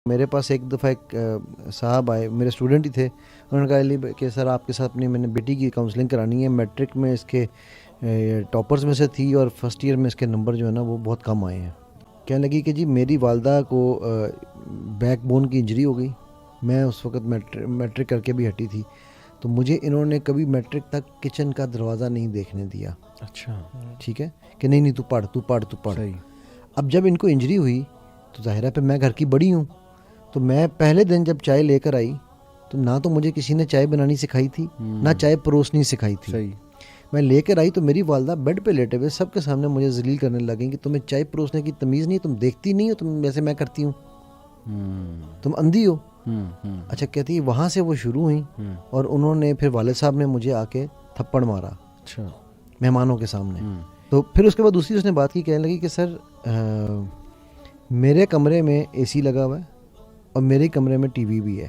میرے پاس ایک دفعہ ایک صاحب آئے, میرے اسٹوڈنٹ ہی تھے. انہوں نے کہا علی کہ سر آپ کے ساتھ اپنی میں نے بیٹی کی کاؤنسلنگ کرانی ہے, میٹرک میں اس کے ٹاپرز میں سے تھی اور فرسٹ ایئر میں اس کے نمبر جو ہے نا وہ بہت کم آئے ہیں. کہنے لگی کہ جی میری والدہ کو بیک بون کی انجری ہو گئی, میں اس وقت میٹرک کر کے بھی ہٹی تھی, تو مجھے انہوں نے کبھی میٹرک تک کچن کا دروازہ نہیں دیکھنے دیا. اچھا ٹھیک ہے کہ نہیں تو پڑھ. اب جب ان کو انجری ہوئی تو ظاہر ہے پہ میں گھر کی بڑی ہوں, تو میں پہلے دن جب چائے لے کر آئی تو نہ تو مجھے کسی نے چائے بنانی سکھائی تھی نہ چائے پروسنی سکھائی تھی. میں لے کر آئی تو میری والدہ بیڈ پہ لیٹے ہوئے سب کے سامنے مجھے ذلیل کرنے لگیں کہ تمہیں چائے پروسنے کی تمیز نہیں, تم دیکھتی نہیں ہو, تم ویسے میں کرتی ہوں, تم اندھی ہو. اچھا کہتی ہے وہاں سے وہ شروع ہوئیں اور انہوں نے پھر والد صاحب نے مجھے آ کے تھپڑ مارا مہمانوں کے سامنے. تو پھر اس کے بعد دوسری اس نے بات کی, کہنے لگی کہ سر میرے کمرے میں اے سی لگا ہوا ہے اور میرے کمرے میں ٹی وی بھی ہے,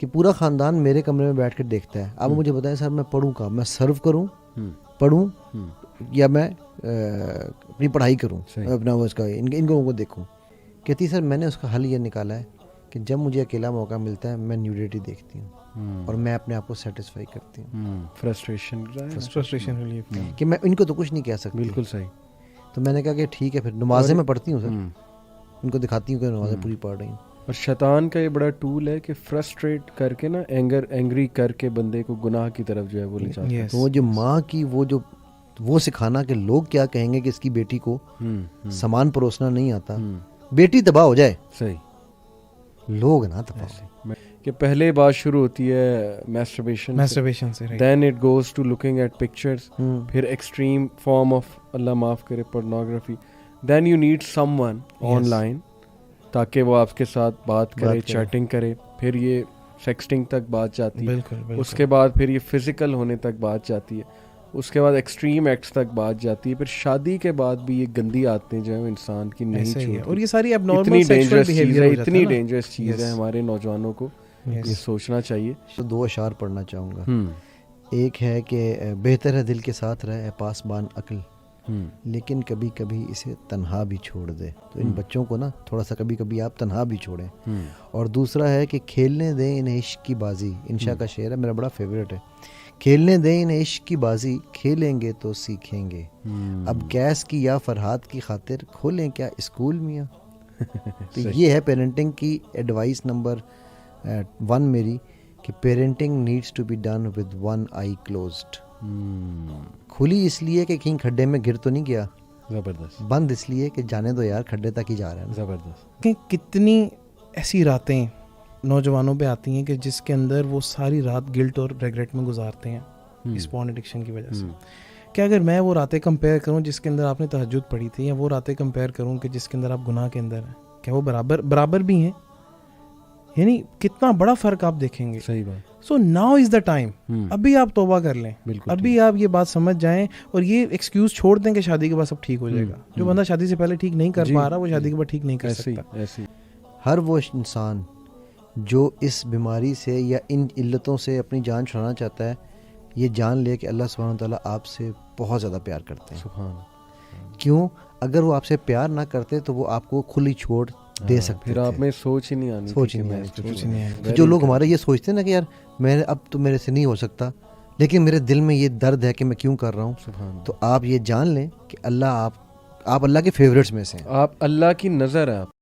کہ پورا خاندان میرے کمرے میں بیٹھ کے دیکھتا ہے. اب مجھے بتائیں سر میں پڑھوں کہاں, میں سرو کروں پڑھوں یا میں اپنی پڑھائی کروں اپنا اس کا ان لوگوں کو دیکھوں. کہتی سر میں نے اس کا حل یہ نکالا ہے کہ جب مجھے اکیلا موقع ملتا ہے میں نیوڈیٹی دیکھتی ہوں اور میں اپنے آپ کو سیٹسفائی کرتی ہوں. فرسٹریشن ریلیف کہ میں ان کو تو کچھ نہیں کہہ سکتی. بالکل صحیح. تو میں نے کہا کہ ٹھیک ہے پھر نمازیں میں پڑھتی ہوں سر, ان کو دکھاتی ہوں کہ نمازیں پوری پڑھ رہی ہوں. اور شیطان کا یہ بڑا ٹول ہے کہ فرسٹریٹ کر کے نا اینگری کر کے بندے کو گناہ کی طرف جو ہے وہ لے جاتا ہے. تو وہ جو ماں کی وہ سکھانا کہ لوگ کیا کہیں گے کہ اس کی بیٹی کو سامان پروسنا نہیں آتا, بیٹی تباہ ہو جائے صحیح, لوگ نا تباہ. کہ پہلے بات شروع ہوتی ہے میسٹربیشن سے, then it goes to looking at pictures, پھر ایکسٹریم فارم آف اللہ معاف کرے pornography, then you need someone online تاکہ وہ آپ کے ساتھ بات کرے, چیٹنگ کرے, پھر یہ سیکسٹنگ تک بات جاتی ہے, اس کے بعد پھر یہ فزیکل ہونے تک بات جاتی ہے, اس کے بعد ایکسٹریم ایکٹس تک بات جاتی ہے, پھر شادی کے بعد بھی یہ گندی عادتیں جو ہیں انسان کی نہیں چھوڑتی. اور یہ ساری اب نارمل سیکشول بیہیویئر ہو جاتا ہے, اتنی ڈینجرس چیز ہے, ہمارے نوجوانوں کو یہ سوچنا چاہیے. دو اشعار پڑھنا چاہوں گا. ایک ہے کہ بہتر ہے دل کے ساتھ رہے پاسبان عقل, لیکن کبھی کبھی اسے تنہا بھی چھوڑ دے. تو ان بچوں کو نا تھوڑا سا کبھی کبھی آپ تنہا بھی چھوڑیں. اور دوسرا ہے کہ کھیلنے دیں انہیں عشق کی بازی, انشاء کا شعر ہے, میرا بڑا فیوریٹ ہے. کھیلنے دیں انہیں عشق کی بازی, کھیلیں گے تو سیکھیں گے. اب کیس کی یا فرحات کی خاطر کھولیں کیا اسکول میاں. تو یہ ہے پیرنٹنگ کی ایڈوائس نمبر 1 میری, کہ parenting needs to be done with one eye closed. کھلی اس لیے کہ کہیں کھڈے میں گر تو نہیں گیا, زبردست. بند اس لیے کہ جانے دو یار کھڈے تک ہی جا رہے ہیں. زبردست. کتنی ایسی راتیں نوجوانوں پہ آتی ہیں کہ جس کے اندر وہ ساری رات گلٹ اور ریگریٹ میں گزارتے ہیں اس پورن ایڈکشن کی وجہ سے. کہ اگر میں وہ راتیں کمپیئر کروں جس کے اندر آپ نے تہجد پڑھی تھی, یا وہ راتیں کمپیئر کروں کہ جس کے اندر آپ گناہ کے اندر ہیں, کیا وہ برابر بھی ہیں؟ یعنی کتنا بڑا فرق آپ دیکھیں گے. صحیح بات. So now is the time, ابھی آپ توبہ کر لیں, ابھی آپ یہ بات سمجھ جائیں اور یہ ایکسکیوز چھوڑ دیں کہ شادی کے بعد سب ٹھیک ہو جائے گا. جو بندہ شادی سے پہلے ٹھیک نہیں کر پا رہا وہ شادی کے بعد ٹھیک نہیں کر سکتا. ہر وہ انسان جو اس بیماری سے یا ان علتوں سے اپنی جان چھڑانا چاہتا ہے, یہ جان لے کہ اللہ سبحانہ وتعالیٰ آپ سے بہت زیادہ پیار کرتے ہیں. سبحان. کیوں؟ اگر وہ آپ سے پیار نہ کرتے تو وہ آپ کو کھلی چھوڑ دے سکتے. پھر آپ میں سوچ ہی نہیں آنی. جو لوگ ہمارے یہ سوچتے ہیں نا کہ یار میں اب تو میرے سے نہیں ہو سکتا, لیکن میرے دل میں یہ درد ہے کہ میں کیوں کر رہا ہوں, تو آپ یہ جان لیں کہ اللہ آپ اللہ کے فیوریٹس میں سے ہیں. آپ اللہ کی نظر ہے.